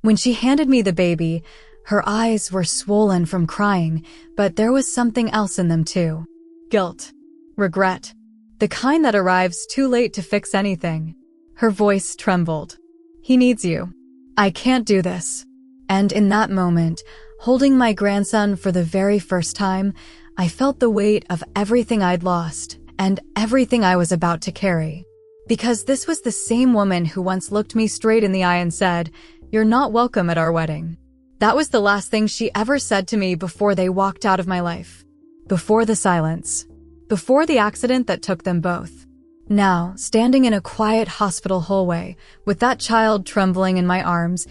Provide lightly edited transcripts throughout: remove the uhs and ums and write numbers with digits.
When she handed me the baby, her eyes were swollen from crying, but there was something else in them too. Guilt. Regret. The kind that arrives too late to fix anything. Her voice trembled. He needs you. I can't do this. And in that moment, holding my grandson for the very first time, I felt the weight of everything I'd lost and everything I was about to carry. Because this was the same woman who once looked me straight in the eye and said, "You're not welcome at our wedding." That was the last thing she ever said to me before they walked out of my life. Before the silence. Before the accident that took them both. Now, standing in a quiet hospital hallway, with that child trembling in my arms,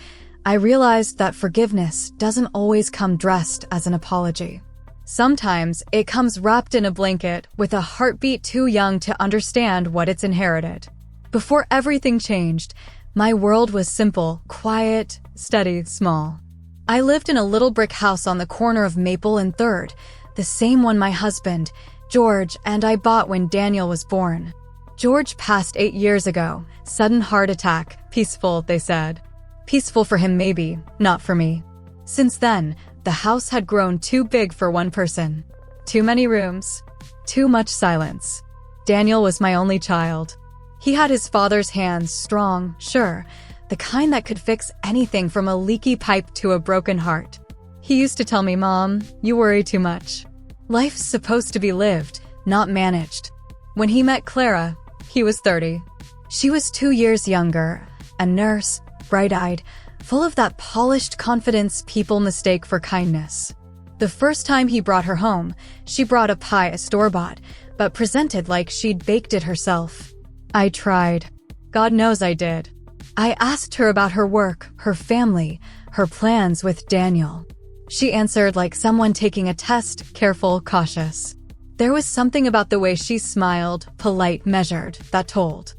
I realized that forgiveness doesn't always come dressed as an apology. Sometimes it comes wrapped in a blanket with a heartbeat too young to understand what it's inherited. Before everything changed, my world was simple, quiet, steady, small. I lived in a little brick house on the corner of Maple and 3rd, the same one my husband, George, and I bought when Daniel was born. George passed 8 years ago. Sudden heart attack. Peaceful, they said. Peaceful for him maybe, not for me. Since then, the house had grown too big for one person. Too many rooms. Too much silence. Daniel was my only child. He had his father's hands, strong, sure, the kind that could fix anything from a leaky pipe to a broken heart. He used to tell me, "Mom, you worry too much. Life's supposed to be lived, not managed." When he met Clara, he was 30. She was 2 years younger, a nurse, bright-eyed, full of that polished confidence people mistake for kindness. The first time he brought her home, she brought a pie, a store-bought, but presented like she'd baked it herself. I tried. God knows I did. I asked her about her work, her family, her plans with Daniel. She answered like someone taking a test, careful, cautious. There was something about the way she smiled, polite, measured, that told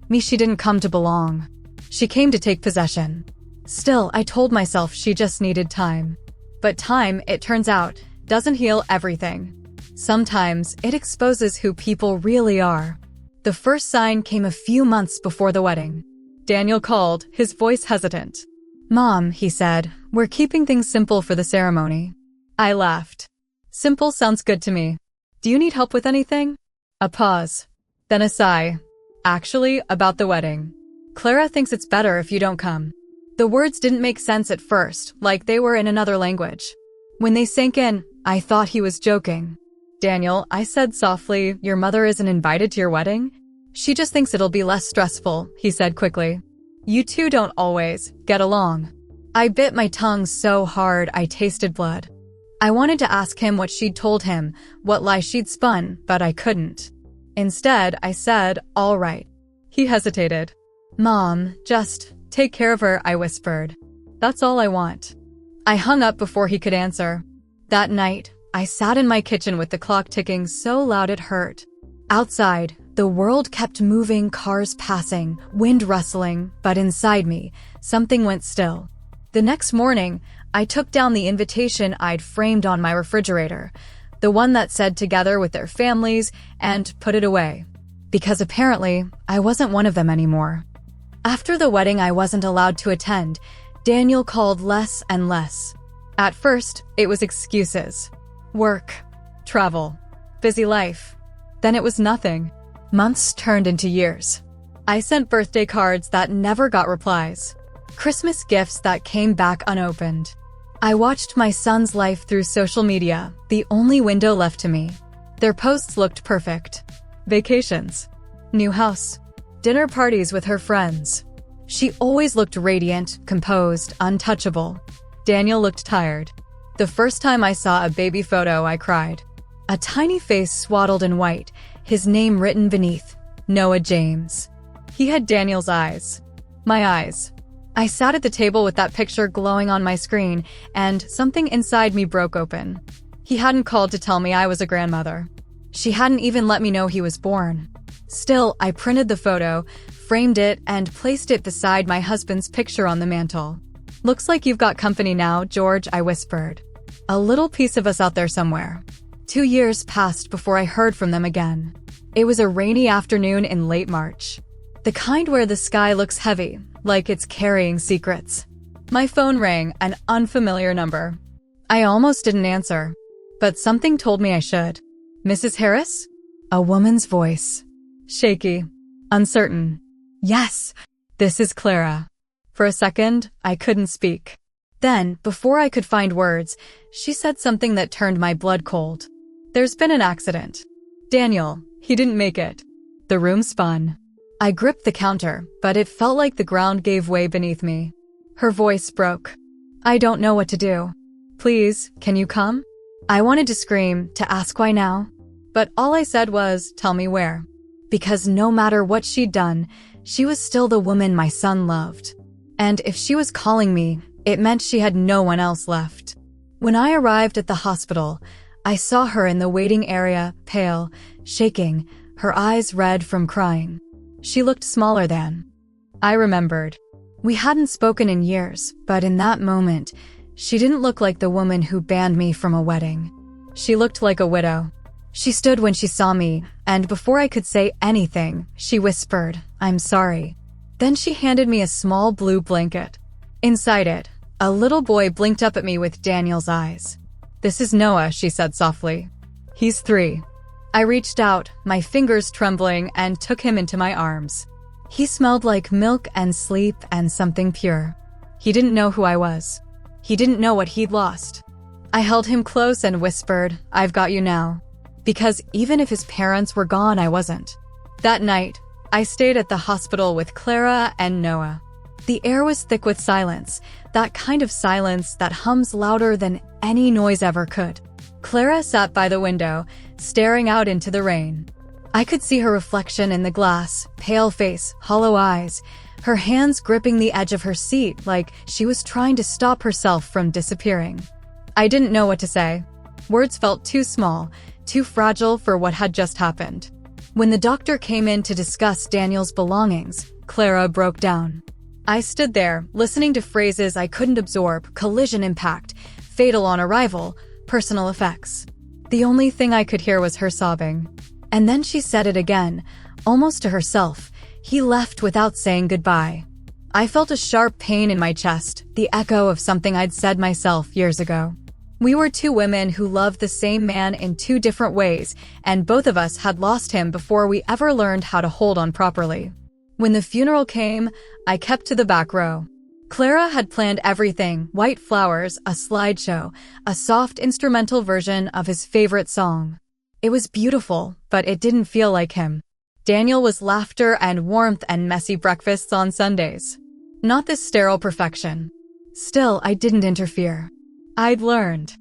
me she didn't come to belong. She came to take possession. Still, I told myself she just needed time. But time, it turns out, doesn't heal everything. Sometimes, it exposes who people really are. The first sign came a few months before the wedding. Daniel called, his voice hesitant. "Mom," he said, "we're keeping things simple for the ceremony." I laughed. Simple sounds good to me. Do you need help with anything? A pause. Then a sigh. Actually, about the wedding. Clara thinks it's better if you don't come. The words didn't make sense at first, like they were in another language. When they sank in, I thought he was joking. "Daniel," I said softly, "your mother isn't invited to your wedding? She just thinks it'll be less stressful," he said quickly. "You two don't always get along." I bit my tongue so hard I tasted blood. I wanted to ask him what she'd told him, what lie she'd spun, but I couldn't. Instead, I said, "All right." He hesitated. "Mom, just take care of her," I whispered. "That's all I want." I hung up before he could answer. That night, I sat in my kitchen with the clock ticking so loud it hurt. Outside, the world kept moving, cars passing, wind rustling, but inside me, something went still. The next morning, I took down the invitation I'd framed on my refrigerator, the one that said "together with their families," and put it away. Because apparently, I wasn't one of them anymore. After the wedding I wasn't allowed to attend, Daniel called less and less. At first, it was excuses. Work, travel, busy life. Then it was nothing. Months turned into years. I sent birthday cards that never got replies. Christmas gifts that came back unopened. I watched my son's life through social media, the only window left to me. Their posts looked perfect. Vacations, new house, dinner parties with her friends. She always looked radiant, composed, untouchable. Daniel looked tired. The first time I saw a baby photo, I cried. A tiny face swaddled in white, his name written beneath, Noah James. He had Daniel's eyes. My eyes. I sat at the table with that picture glowing on my screen, and something inside me broke open. He hadn't called to tell me I was a grandmother. She hadn't even let me know he was born. Still, I printed the photo, framed it, and placed it beside my husband's picture on the mantel. "Looks like you've got company now, George," I whispered. A little piece of us out there somewhere. 2 years passed before I heard from them again. It was a rainy afternoon in late March. The kind where the sky looks heavy, like it's carrying secrets. My phone rang, an unfamiliar number. I almost didn't answer, but something told me I should. Mrs. Harris? A woman's voice. Shaky. Uncertain. Yes, this is Clara. For a second, I couldn't speak. Then, before I could find words, she said something that turned my blood cold. There's been an accident. Daniel, he didn't make it. The room spun. I gripped the counter, but it felt like the ground gave way beneath me. Her voice broke. I don't know what to do. Please, can you come? I wanted to scream, to ask why now. But all I said was, tell me where. Because no matter what she'd done, she was still the woman my son loved. And if she was calling me, it meant she had no one else left. When I arrived at the hospital, I saw her in the waiting area, pale, shaking, her eyes red from crying. She looked smaller than. I remembered. We hadn't spoken in years, but in that moment, she didn't look like the woman who banned me from a wedding. She looked like a widow. She stood when she saw me, and before I could say anything, she whispered, I'm sorry. Then she handed me a small blue blanket. Inside it, a little boy blinked up at me with Daniel's eyes. This is Noah, she said softly. He's 3. I reached out, my fingers trembling, and took him into my arms. He smelled like milk and sleep and something pure. He didn't know who I was. He didn't know what he'd lost. I held him close and whispered, I've got you now. Because even if his parents were gone, I wasn't. That night, I stayed at the hospital with Clara and Noah. The air was thick with silence, that kind of silence that hums louder than any noise ever could. Clara sat by the window, staring out into the rain. I could see her reflection in the glass, pale face, hollow eyes, her hands gripping the edge of her seat like she was trying to stop herself from disappearing. I didn't know what to say. Words felt too small, too fragile for what had just happened. When the doctor came in to discuss Daniel's belongings, Clara broke down. I stood there, listening to phrases I couldn't absorb, collision impact, fatal on arrival, personal effects. The only thing I could hear was her sobbing. And then she said it again, almost to herself. He left without saying goodbye. I felt a sharp pain in my chest, the echo of something I'd said myself years ago. We were 2 women who loved the same man in 2 different ways, and both of us had lost him before we ever learned how to hold on properly. When the funeral came, I kept to the back row. Clara had planned everything, white flowers, a slideshow, a soft instrumental version of his favorite song. It was beautiful, but it didn't feel like him. Daniel was laughter and warmth and messy breakfasts on Sundays. Not this sterile perfection. Still, I didn't interfere. I'd learned.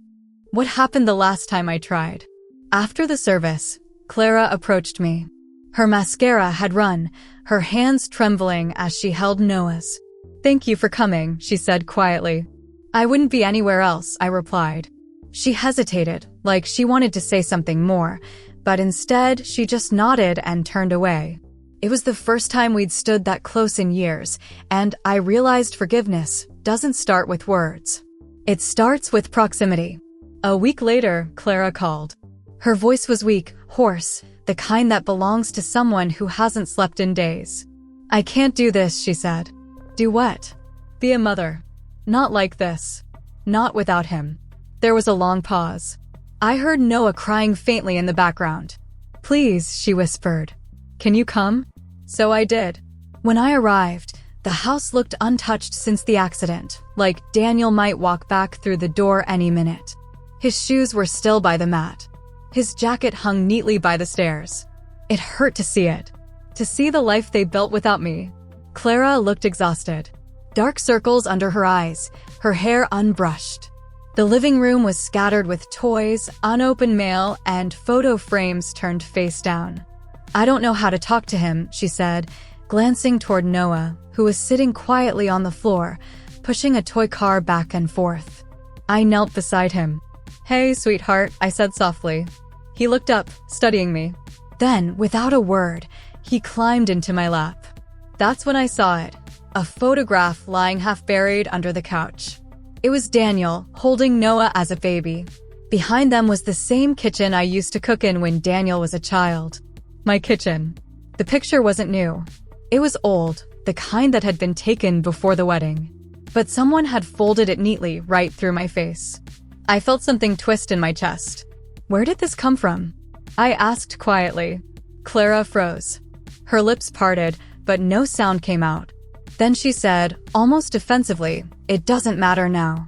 What happened the last time I tried? After the service, Clara approached me. Her mascara had run, her hands trembling as she held Noah's. Thank you for coming, she said quietly. I wouldn't be anywhere else, I replied. She hesitated, like she wanted to say something more, but instead she just nodded and turned away. It was the first time we'd stood that close in years, and I realized forgiveness doesn't start with words. It starts with proximity. A week later, Clara called. Her voice was weak, hoarse, the kind that belongs to someone who hasn't slept in days. I can't do this, she said. Do what? Be a mother. Not like this. Not without him. There was a long pause. I heard Noah crying faintly in the background. Please, she whispered. Can you come? So I did. When I arrived, the house looked untouched since the accident, like Daniel might walk back through the door any minute. His shoes were still by the mat. His jacket hung neatly by the stairs. It hurt to see it. To see the life they built without me. Clara looked exhausted. Dark circles under her eyes, her hair unbrushed. The living room was scattered with toys, unopened mail, and photo frames turned face down. I don't know how to talk to him, she said, glancing toward Noah, who was sitting quietly on the floor, pushing a toy car back and forth. I knelt beside him. Hey, sweetheart, I said softly. He looked up, studying me. Then, without a word, he climbed into my lap. That's when I saw it, a photograph lying half-buried under the couch. It was Daniel, holding Noah as a baby. Behind them was the same kitchen I used to cook in when Daniel was a child. My kitchen. The picture wasn't new. It was old, the kind that had been taken before the wedding. but someone had folded it neatly right through my face. I felt something twist in my chest. Where did this come from? I asked quietly. Clara froze. Her lips parted, but no sound came out. Then she said, almost defensively, "It doesn't matter now."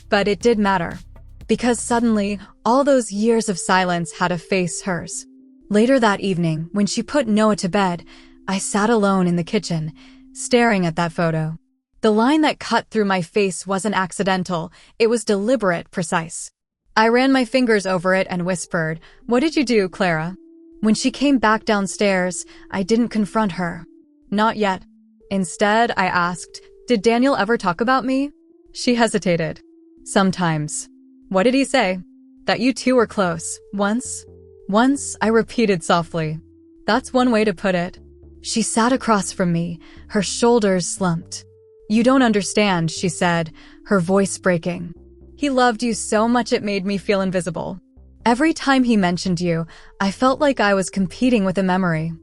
But it did matter. Because suddenly, all those years of silence had a face hers. Later that evening, when she put Noah to bed, I sat alone in the kitchen, staring at that photo. The line that cut through my face wasn't accidental, it was deliberate, precise. I ran my fingers over it and whispered, "What did you do, Clara?" When she came back downstairs, I didn't confront her. Not yet. Instead, I asked, "Did Daniel ever talk about me?" She hesitated. "Sometimes." "What did he say?" "That you two were close. Once?" "Once," I repeated softly. "That's one way to put it." She sat across from me, her shoulders slumped. "You don't understand," she said, her voice breaking. "He loved you so much it made me feel invisible. Every time he mentioned you, I felt like I was competing with a memory."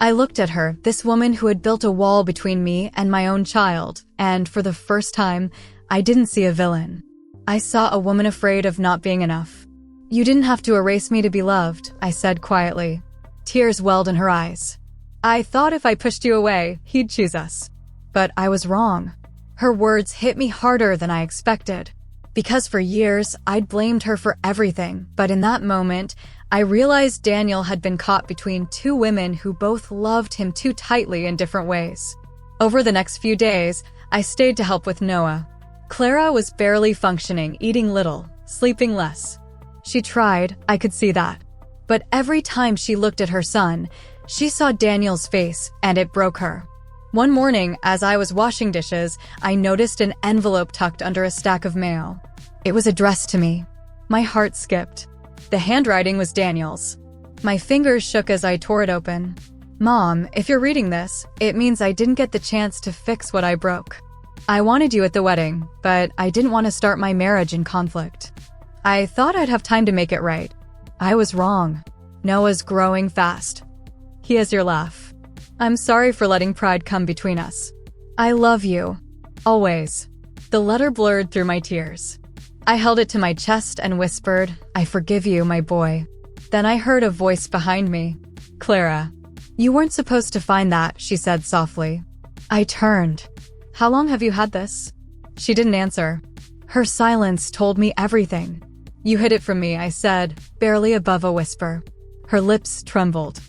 I looked at her, this woman who had built a wall between me and my own child, and for the first time, I didn't see a villain. I saw a woman afraid of not being enough. "You didn't have to erase me to be loved," I said quietly. Tears welled in her eyes. "I thought if I pushed you away, he'd choose us." But I was wrong. Her words hit me harder than I expected. Because for years, I'd blamed her for everything, but in that moment, I realized Daniel had been caught between two women who both loved him too tightly in different ways. Over the next few days, I stayed to help with Noah. Clara was barely functioning, eating little, sleeping less. She tried, I could see that. But every time she looked at her son, she saw Daniel's face, and it broke her. One morning, as I was washing dishes, I noticed an envelope tucked under a stack of mail. It was addressed to me. My heart skipped. The handwriting was Daniel's. My fingers shook as I tore it open. "Mom, if you're reading this, it means I didn't get the chance to fix what I broke. I wanted you at the wedding, but I didn't want to start my marriage in conflict. I thought I'd have time to make it right. I was wrong. Noah's growing fast. He has your laugh. I'm sorry for letting pride come between us. I love you. Always." The letter blurred through my tears. I held it to my chest and whispered, "I forgive you, my boy." Then I heard a voice behind me. "Clara, you weren't supposed to find that," she said softly. I turned. "How long have you had this?" She didn't answer. Her silence told me everything. "You hid it from me," I said, barely above a whisper. Her lips trembled.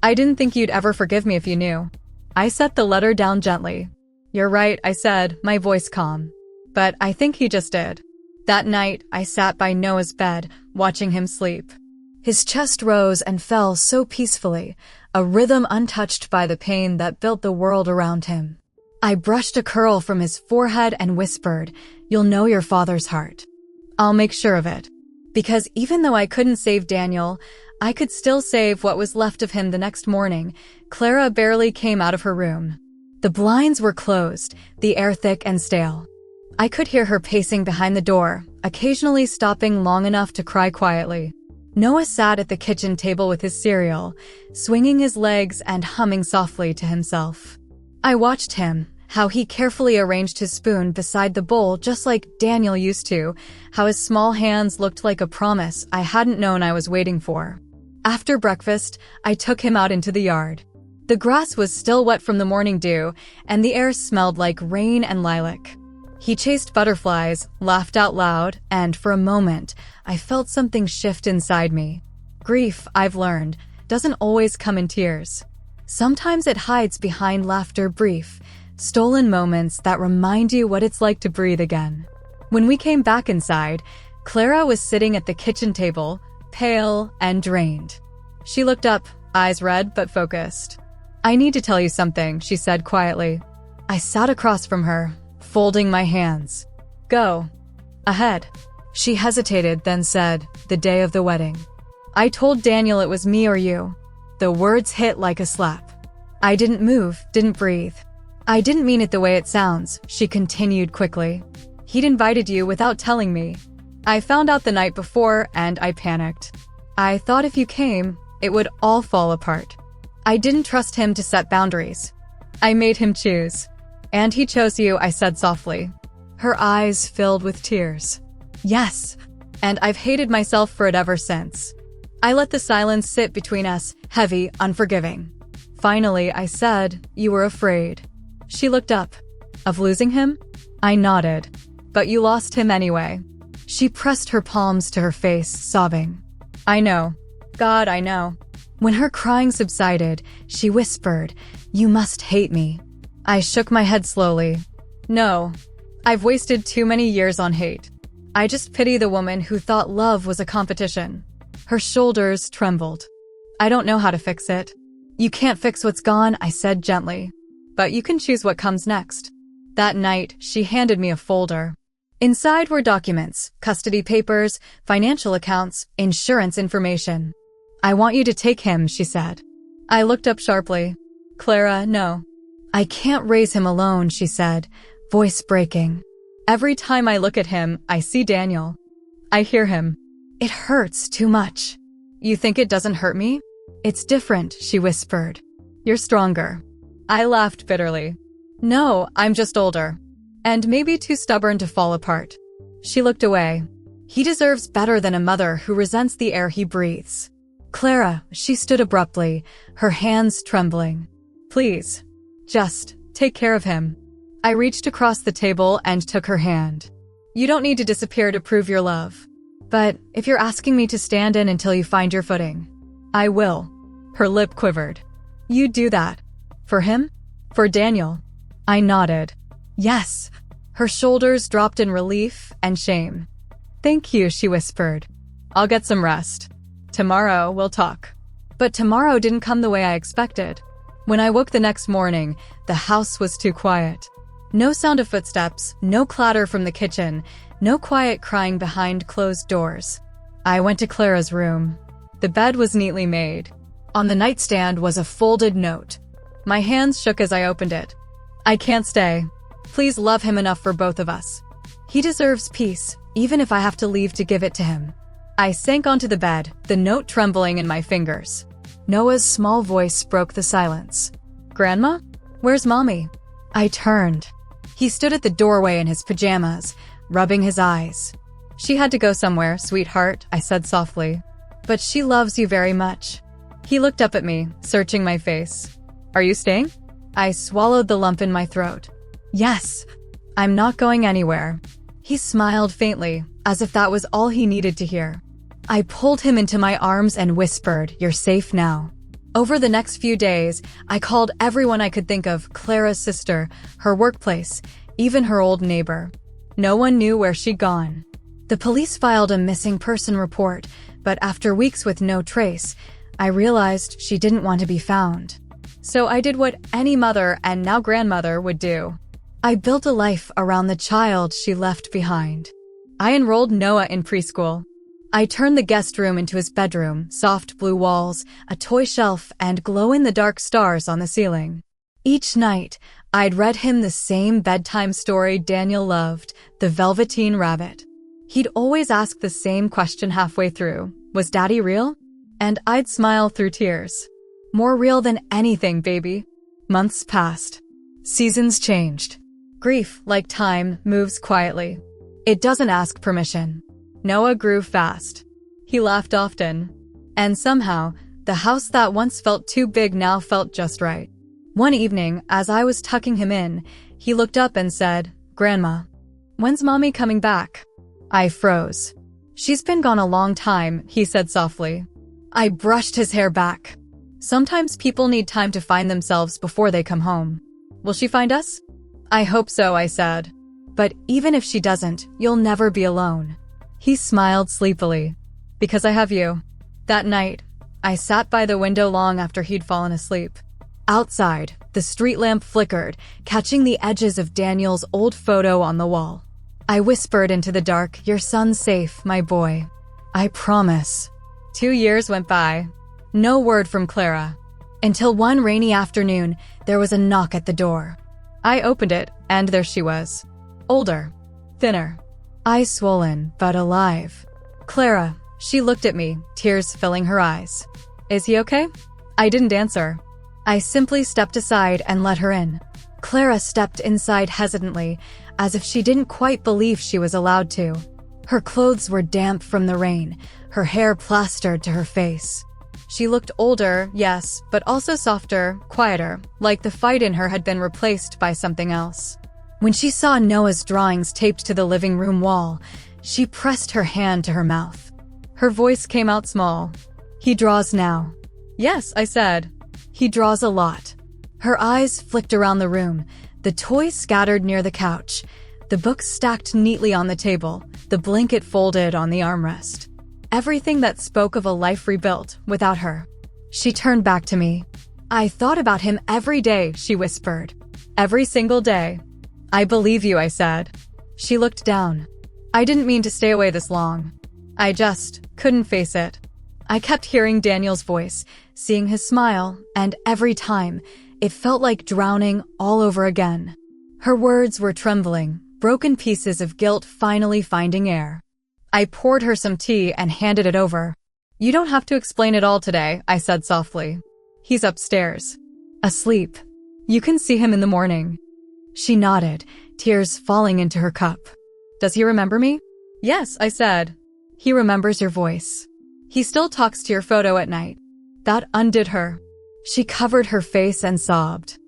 "I didn't think you'd ever forgive me if you knew." I set the letter down gently. "You're right," I said, my voice calm. "But I think he just did." That night, I sat by Noah's bed, watching him sleep. His chest rose and fell so peacefully, a rhythm untouched by the pain that built the world around him. I brushed a curl from his forehead and whispered, "You'll know your father's heart." "I'll make sure of it." Because even though I couldn't save Daniel, I could still save what was left of him. The next morning, Clara barely came out of her room. The blinds were closed, the air thick and stale. I could hear her pacing behind the door, occasionally stopping long enough to cry quietly. Noah sat at the kitchen table with his cereal, swinging his legs and humming softly to himself. I watched him, how he carefully arranged his spoon beside the bowl just like Daniel used to, how his small hands looked like a promise I hadn't known I was waiting for. After breakfast, I took him out into the yard. The grass was still wet from the morning dew, and the air smelled like rain and lilac. He chased butterflies, laughed out loud, and for a moment, I felt something shift inside me. Grief, I've learned, doesn't always come in tears. Sometimes it hides behind laughter, brief, stolen moments that remind you what it's like to breathe again. When we came back inside, Clara was sitting at the kitchen table, pale and drained. She looked up, eyes red but focused. "I need to tell you something," she said quietly. I sat across from her, folding my hands. "Go ahead." She hesitated, then said, "The day of the wedding. I told Daniel it was me or you." The words hit like a slap. I didn't move, didn't breathe. "I didn't mean it the way it sounds," she continued quickly. "He'd invited you without telling me. I found out the night before, and I panicked. I thought if you came, it would all fall apart. I didn't trust him to set boundaries. I made him choose. And he chose you," I said softly. Her eyes filled with tears. Yes, and I've hated myself for it ever since. I let the silence sit between us, heavy, unforgiving. Finally, I said, "You were afraid." She looked up. "Of losing him?" I nodded. "But you lost him anyway." She pressed her palms to her face, sobbing. "I know. God, I know." When her crying subsided, she whispered, "You must hate me." I shook my head slowly. "No. I've wasted too many years on hate. I just pity the woman who thought love was a competition." Her shoulders trembled. "I don't know how to fix it." "You can't fix what's gone," I said gently. "But you can choose what comes next." That night, she handed me a folder. Inside were documents, custody papers, financial accounts, insurance information. "I want you to take him," she said. I looked up sharply. "Clara, no." "I can't raise him alone," she said, voice breaking. "Every time I look at him, I see Daniel. I hear him. It hurts too much." "You think it doesn't hurt me?" "It's different," she whispered. "You're stronger." I laughed bitterly. "No, I'm just older. And maybe too stubborn to fall apart." She looked away. "He deserves better than a mother who resents the air he breathes." "Clara," she stood abruptly, her hands trembling. "Please, just take care of him." I reached across the table and took her hand. "You don't need to disappear to prove your love. But if you're asking me to stand in until you find your footing, I will." Her lip quivered. "You'd do that? For him? For Daniel?" I nodded. "Yes." Her shoulders dropped in relief and shame. "Thank you," she whispered. "I'll get some rest. Tomorrow we'll talk." But tomorrow didn't come the way I expected. When I woke the next morning, the house was too quiet. No sound of footsteps, no clatter from the kitchen, no quiet crying behind closed doors. I went to Clara's room. The bed was neatly made. On the nightstand was a folded note. My hands shook as I opened it. "I can't stay. Please love him enough for both of us. He deserves peace, even if I have to leave to give it to him." I sank onto the bed, the note trembling in my fingers. Noah's small voice broke the silence. "Grandma? Where's Mommy?" I turned. He stood at the doorway in his pajamas, rubbing his eyes. "She had to go somewhere, sweetheart," I said softly. "But she loves you very much." He looked up at me, searching my face. "Are you staying?" I swallowed the lump in my throat. "Yes, I'm not going anywhere." He smiled faintly, as if that was all he needed to hear. I pulled him into my arms and whispered, "You're safe now." Over the next few days, I called everyone I could think of: Clara's sister, her workplace, even her old neighbor. No one knew where she'd gone. The police filed a missing person report, but after weeks with no trace, I realized she didn't want to be found. So I did what any mother and now grandmother would do. I built a life around the child she left behind. I enrolled Noah in preschool. I turned the guest room into his bedroom, soft blue walls, a toy shelf, and glow-in-the-dark stars on the ceiling. Each night, I'd read him the same bedtime story Daniel loved, The Velveteen Rabbit. He'd always ask the same question halfway through: "Was Daddy real?" And I'd smile through tears. "More real than anything, baby." Months passed. Seasons changed. Grief, like time, moves quietly. It doesn't ask permission. Noah grew fast. He laughed often. And somehow, the house that once felt too big now felt just right. One evening, as I was tucking him in, he looked up and said, "Grandma, when's Mommy coming back?" I froze. "She's been gone a long time," he said softly. I brushed his hair back. "Sometimes people need time to find themselves before they come home." "Will she find us?" "I hope so," I said. "But even if she doesn't, you'll never be alone." He smiled sleepily. "Because I have you." That night, I sat by the window long after he'd fallen asleep. Outside, the street lamp flickered, catching the edges of Daniel's old photo on the wall. I whispered into the dark, "Your son's safe, my boy. I promise." 2 years went by. No word from Clara. Until one rainy afternoon, there was a knock at the door. I opened it, and there she was. Older. Thinner. Eyes swollen, but alive. "Clara." She looked at me, tears filling her eyes. "Is he okay?" I didn't answer. I simply stepped aside and let her in. Clara stepped inside hesitantly, as if she didn't quite believe she was allowed to. Her clothes were damp from the rain, her hair plastered to her face. She looked older, yes, but also softer, quieter, like the fight in her had been replaced by something else. When she saw Noah's drawings taped to the living room wall, she pressed her hand to her mouth. Her voice came out small. "He draws now." "Yes," I said. "He draws a lot." Her eyes flicked around the room, the toys scattered near the couch, the books stacked neatly on the table, the blanket folded on the armrest. Everything that spoke of a life rebuilt without her. She turned back to me. "I thought about him every day," she whispered. "Every single day." "I believe you," I said. She looked down. "I didn't mean to stay away this long. I just couldn't face it." I kept hearing Daniel's voice, seeing his smile, and every time, it felt like drowning all over again. Her words were trembling, broken pieces of guilt finally finding air. I poured her some tea and handed it over. "You don't have to explain it all today," I said softly. "He's upstairs. Asleep. You can see him in the morning." She nodded, tears falling into her cup. "Does he remember me?" "Yes," I said. "He remembers your voice. He still talks to your photo at night." That undid her. She covered her face and sobbed.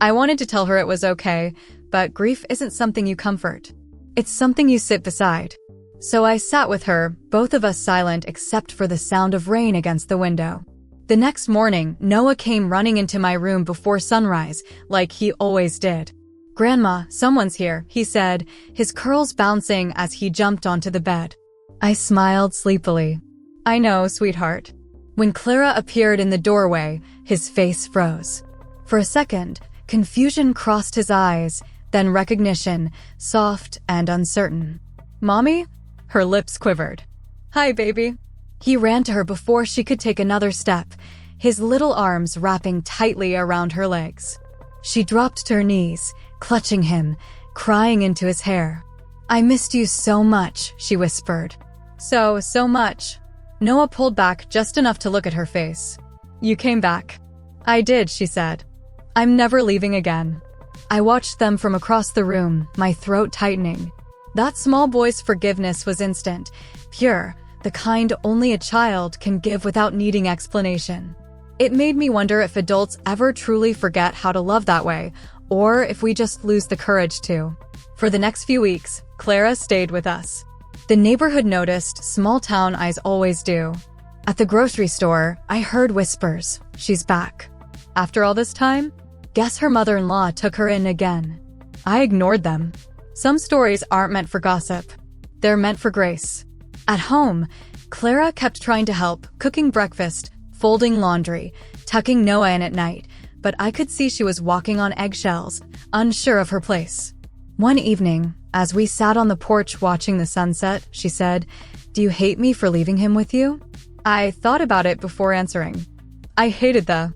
I wanted to tell her it was okay, but grief isn't something you comfort. It's something you sit beside. So I sat with her, both of us silent except for the sound of rain against the window. The next morning, Noah came running into my room before sunrise, like he always did. "Grandma, someone's here," he said, his curls bouncing as he jumped onto the bed. I smiled sleepily. "I know, sweetheart." When Clara appeared in the doorway, his face froze. For a second, confusion crossed his eyes, then recognition, soft and uncertain. "Mommy?" Her lips quivered. "Hi, baby." He ran to her before she could take another step, his little arms wrapping tightly around her legs. She dropped to her knees, clutching him, crying into his hair. "I missed you so much," she whispered. So much." Noah pulled back just enough to look at her face. "You came back." "I did," she said. "I'm never leaving again." I watched them from across the room, my throat tightening. That small boy's forgiveness was instant, pure, the kind only a child can give without needing explanation. It made me wonder if adults ever truly forget how to love that way, or if we just lose the courage to. For the next few weeks, Clara stayed with us. The neighborhood noticed, small town eyes always do. At the grocery store, I heard whispers, "She's back." After all this time, guess her mother-in-law took her in again. I ignored them. Some stories aren't meant for gossip. They're meant for grace. At home, Clara kept trying to help, cooking breakfast, folding laundry, tucking Noah in at night, but I could see she was walking on eggshells, unsure of her place. One evening, as we sat on the porch watching the sunset, she said, "Do you hate me for leaving him with you?" I thought about it before answering. "I hated the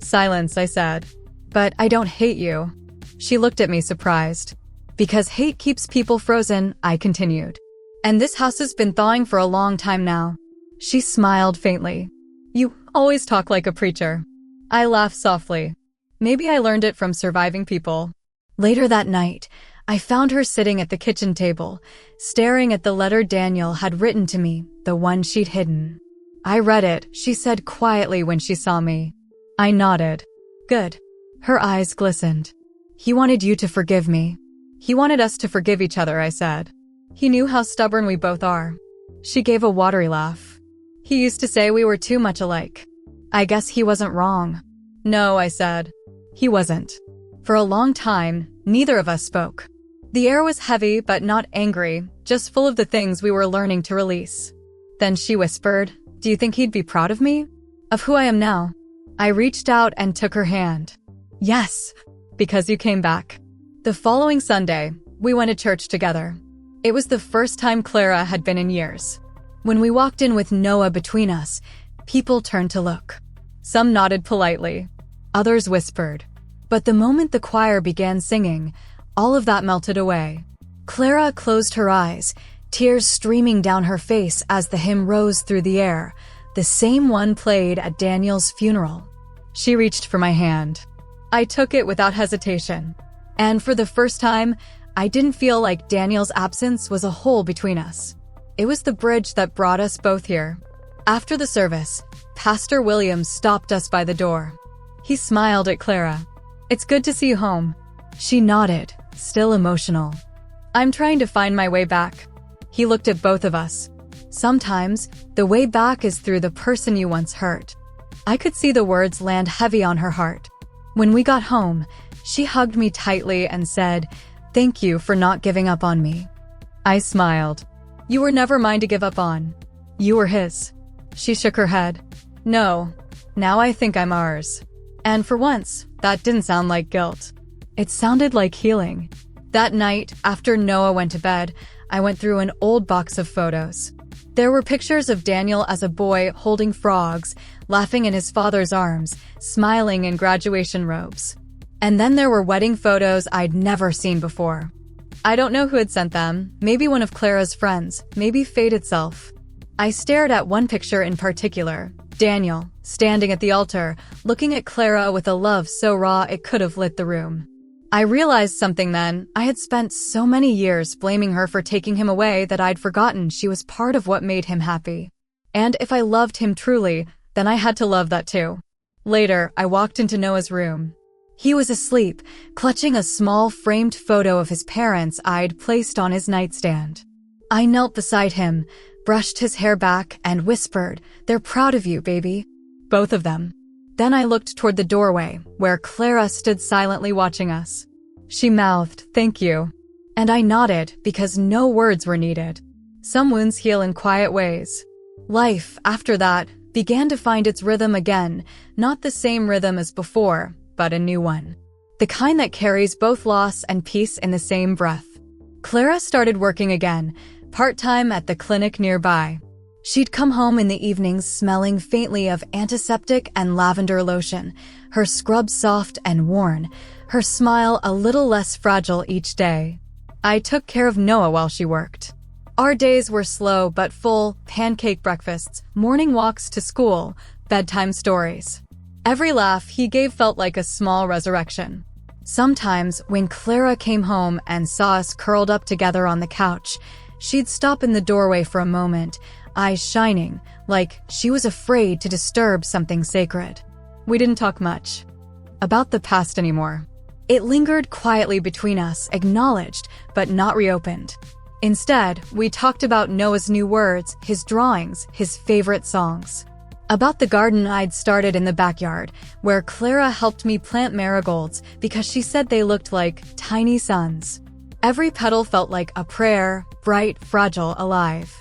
silence," I said. "But I don't hate you." She looked at me surprised. "Because hate keeps people frozen," I continued. "And this house has been thawing for a long time now." She smiled faintly. "You always talk like a preacher." I laughed softly. Maybe I learned it from surviving people. Later that night, I found her sitting at the kitchen table, staring at the letter Daniel had written to me, the one she'd hidden. "I read it," she said quietly when she saw me. I nodded. "Good." Her eyes glistened. "He wanted you to forgive me." "He wanted us to forgive each other," I said. "He knew how stubborn we both are." She gave a watery laugh. "He used to say we were too much alike." I guess he wasn't wrong. "No," I said. He wasn't. For a long time, neither of us spoke. The air was heavy but not angry, just full of the things we were learning to release. Then she whispered, "Do you think he'd be proud of me? Of who I am now?" I reached out and took her hand. "Yes, because you came back." The following Sunday, we went to church together. It was the first time Clara had been in years. When we walked in with Noah between us, people turned to look. Some nodded politely. Others whispered. But the moment the choir began singing, all of that melted away. Clara closed her eyes, tears streaming down her face as the hymn rose through the air, the same one played at Daniel's funeral. She reached for my hand. I took it without hesitation. And for the first time, I didn't feel like Daniel's absence was a hole between us. It was the bridge that brought us both here. After the service, Pastor Williams stopped us by the door. He smiled at Clara. "It's good to see you home." She nodded, still emotional. "I'm trying to find my way back." He looked at both of us. "Sometimes, the way back is through the person you once hurt." I could see the words land heavy on her heart. When we got home, she hugged me tightly and said, "Thank you for not giving up on me." I smiled. "You were never mine to give up on. You were his." She shook her head. "No, now I think I'm ours." And for once, that didn't sound like guilt. It sounded like healing. That night, after Noah went to bed, I went through an old box of photos. There were pictures of Daniel as a boy holding frogs, laughing in his father's arms, smiling in graduation robes. And then there were wedding photos I'd never seen before. I don't know who had sent them, maybe one of Clara's friends, maybe fate itself. I stared at one picture in particular, Daniel, standing at the altar, looking at Clara with a love so raw it could have lit the room. I realized something then. I had spent so many years blaming her for taking him away that I'd forgotten she was part of what made him happy. And if I loved him truly, then I had to love that too. Later, I walked into Noah's room. He was asleep, clutching a small framed photo of his parents I'd placed on his nightstand. I knelt beside him, brushed his hair back, and whispered, "They're proud of you, baby." Both of them. Then I looked toward the doorway, where Clara stood silently watching us. She mouthed, "Thank you." And I nodded, because no words were needed. Some wounds heal in quiet ways. Life, after that, began to find its rhythm again, not the same rhythm as before, but a new one. The kind that carries both loss and peace in the same breath. Clara started working again, part-time at the clinic nearby. She'd come home in the evenings smelling faintly of antiseptic and lavender lotion, her scrub soft and worn, her smile a little less fragile each day. I took care of Noah while she worked. Our days were slow but full, pancake breakfasts, morning walks to school, bedtime stories. Every laugh he gave felt like a small resurrection. Sometimes, when Clara came home and saw us curled up together on the couch, she'd stop in the doorway for a moment, eyes shining, like she was afraid to disturb something sacred. We didn't talk much about the past anymore. It lingered quietly between us, acknowledged, but not reopened. Instead, we talked about Noah's new words, his drawings, his favorite songs. About the garden I'd started in the backyard, where Clara helped me plant marigolds because she said they looked like tiny suns. Every petal felt like a prayer, bright, fragile, alive.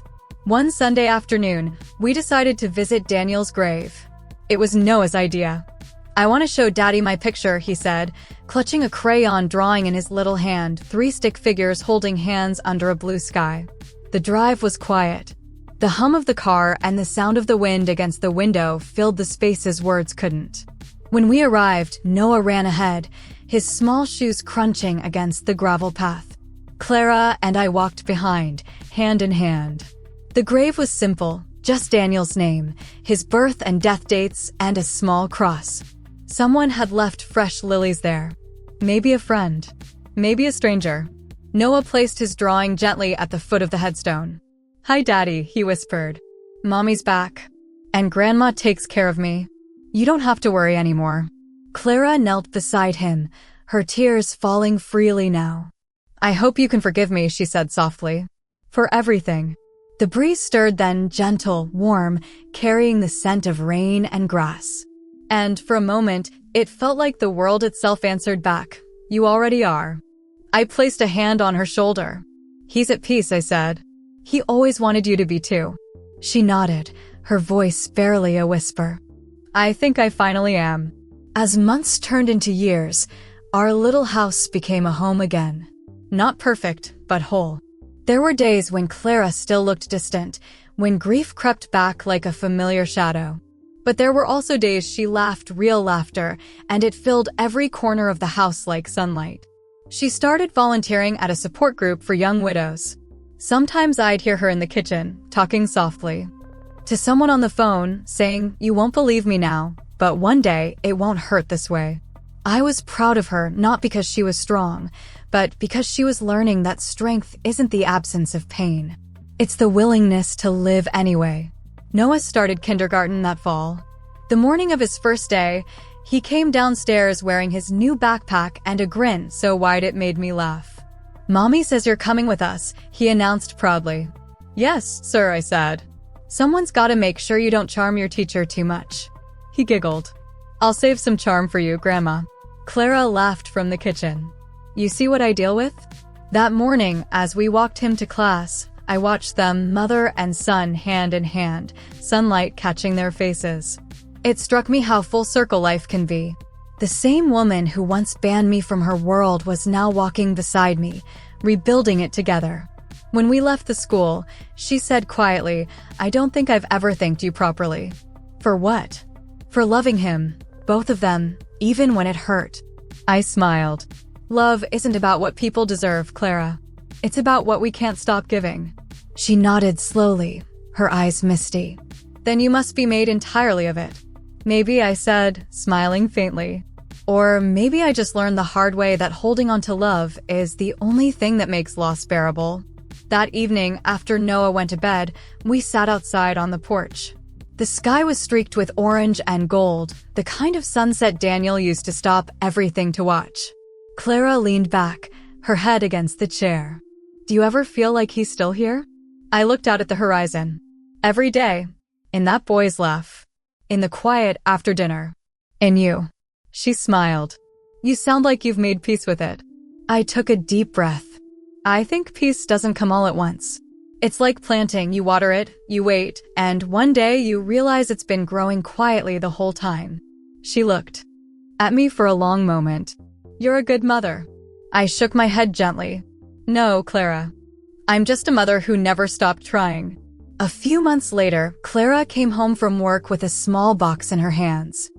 One Sunday afternoon, we decided to visit Daniel's grave. It was Noah's idea. "I want to show Daddy my picture," he said, clutching a crayon drawing in his little hand, 3 stick figures holding hands under a blue sky. The drive was quiet. The hum of the car and the sound of the wind against the window filled the spaces words couldn't. When we arrived, Noah ran ahead, his small shoes crunching against the gravel path. Clara and I walked behind, hand in hand. The grave was simple, just Daniel's name, his birth and death dates, and a small cross. Someone had left fresh lilies there. Maybe a friend. Maybe a stranger. Noah placed his drawing gently at the foot of the headstone. "Hi, Daddy," he whispered. "Mommy's back. And Grandma takes care of me. You don't have to worry anymore." Clara knelt beside him, her tears falling freely now. "I hope you can forgive me," she said softly. "For everything." The breeze stirred then, gentle, warm, carrying the scent of rain and grass. And for a moment, it felt like the world itself answered back, "You already are." I placed a hand on her shoulder. "He's at peace," I said. "He always wanted you to be too." She nodded, her voice barely a whisper. "I think I finally am." As months turned into years, our little house became a home again. Not perfect, but whole. There were days when Clara still looked distant, when grief crept back like a familiar shadow. But there were also days she laughed real laughter, and it filled every corner of the house like sunlight. She started volunteering at a support group for young widows. Sometimes I'd hear her in the kitchen, talking softly to someone on the phone, saying, "You won't believe me now, but one day it won't hurt this way." I was proud of her not because she was strong, but because she was learning that strength isn't the absence of pain. It's the willingness to live anyway. Noah started kindergarten that fall. The morning of his first day, he came downstairs wearing his new backpack and a grin so wide it made me laugh. "Mommy says you're coming with us," he announced proudly. "Yes, sir," I said. "Someone's gotta make sure you don't charm your teacher too much." He giggled. "I'll save some charm for you, Grandma." Clara laughed from the kitchen. "You see what I deal with?" That morning, as we walked him to class, I watched them, mother and son, hand in hand, sunlight catching their faces. It struck me how full circle life can be. The same woman who once banned me from her world was now walking beside me, rebuilding it together. When we left the school, she said quietly, "I don't think I've ever thanked you properly." For what? For loving him, both of them, even when it hurt. I smiled. "Love isn't about what people deserve, Clara. It's about what we can't stop giving." She nodded slowly, her eyes misty. "Then you must be made entirely of it." "Maybe," I said, smiling faintly. "Or maybe I just learned the hard way that holding on to love is the only thing that makes loss bearable." That evening, after Noah went to bed, we sat outside on the porch. The sky was streaked with orange and gold, the kind of sunset Daniel used to stop everything to watch. Clara leaned back, her head against the chair. "Do you ever feel like he's still here?" I looked out at the horizon. "Every day. In that boy's laugh. In the quiet after dinner. In you." She smiled. "You sound like you've made peace with it." I took a deep breath. I think peace doesn't come all at once. It's like planting. You water it, you wait, and one day you realize it's been growing quietly the whole time. She looked at me for a long moment. "You're a good mother." I shook my head gently. "No, Clara. I'm just a mother who never stopped trying." A few months later, Clara came home from work with a small box in her hands.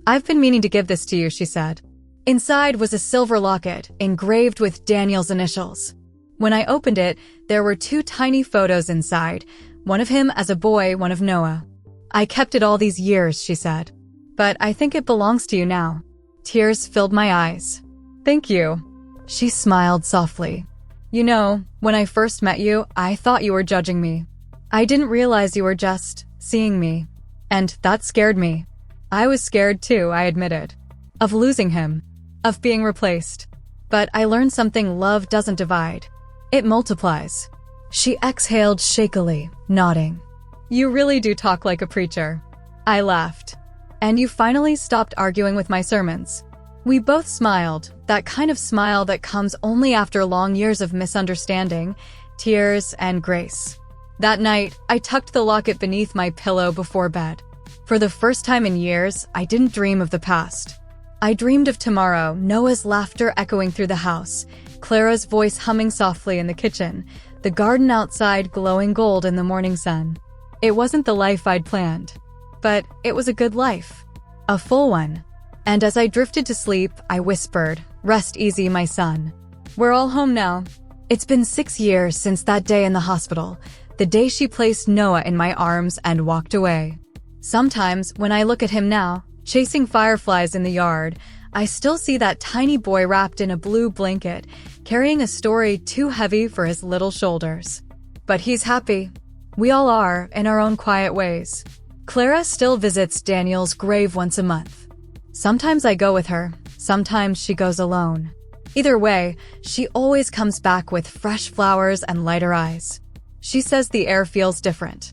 "I've been meaning to give this to you," she said. Inside was a silver locket, engraved with Daniel's initials. When I opened it, there were 2 tiny photos inside, one of him as a boy, one of Noah. "I kept it all these years," she said. "But I think it belongs to you now." Tears filled my eyes. "Thank you." She smiled softly. "You know, when I first met you, I thought you were judging me. I didn't realize you were just seeing me. And that scared me. I was scared too, I admitted. Of losing him. Of being replaced. But I learned something: love doesn't divide. It multiplies." She exhaled shakily, nodding. "You really do talk like a preacher." I laughed. "And you finally stopped arguing with my sermons." We both smiled, that kind of smile that comes only after long years of misunderstanding, tears, and grace. That night, I tucked the locket beneath my pillow before bed. For the first time in years, I didn't dream of the past. I dreamed of tomorrow, Noah's laughter echoing through the house, Clara's voice humming softly in the kitchen, the garden outside glowing gold in the morning sun. It wasn't the life I'd planned, but it was a good life. A full one. And as I drifted to sleep, I whispered, "Rest easy, my son. We're all home now." It's been 6 years since that day in the hospital, the day she placed Noah in my arms and walked away. Sometimes, when I look at him now, chasing fireflies in the yard, I still see that tiny boy wrapped in a blue blanket, carrying a story too heavy for his little shoulders. But he's happy. We all are, in our own quiet ways. Clara still visits Daniel's grave once a month. Sometimes I go with her, sometimes she goes alone. Either way, she always comes back with fresh flowers and lighter eyes. She says the air feels different.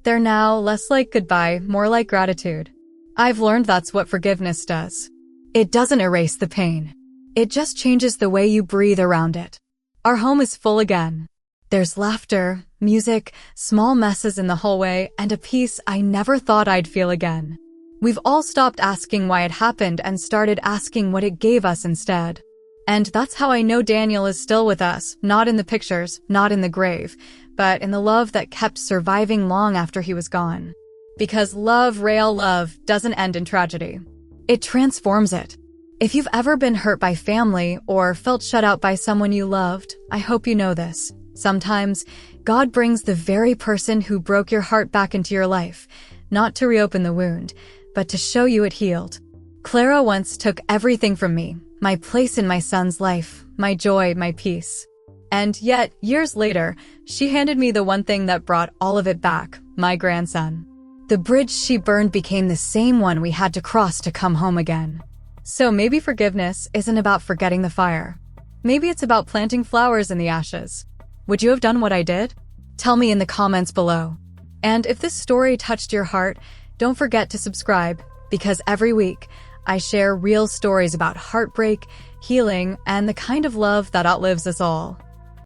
They're now less like goodbye, more like gratitude. I've learned that's what forgiveness does. It doesn't erase the pain. It just changes the way you breathe around it. Our home is full again. There's laughter, music, small messes in the hallway, and a peace I never thought I'd feel again. We've all stopped asking why it happened and started asking what it gave us instead. And that's how I know Daniel is still with us, not in the pictures, not in the grave, but in the love that kept surviving long after he was gone. Because love, real love, doesn't end in tragedy. It transforms it. If you've ever been hurt by family or felt shut out by someone you loved, I hope you know this. Sometimes, God brings the very person who broke your heart back into your life, not to reopen the wound, but to show you it healed. Clara once took everything from me, my place in my son's life, my joy, my peace. And yet, years later, she handed me the one thing that brought all of it back, my grandson. The bridge she burned became the same one we had to cross to come home again. So maybe forgiveness isn't about forgetting the fire. Maybe it's about planting flowers in the ashes. Would you have done what I did? Tell me in the comments below. And if this story touched your heart, don't forget to subscribe, because every week, I share real stories about heartbreak, healing, and the kind of love that outlives us all.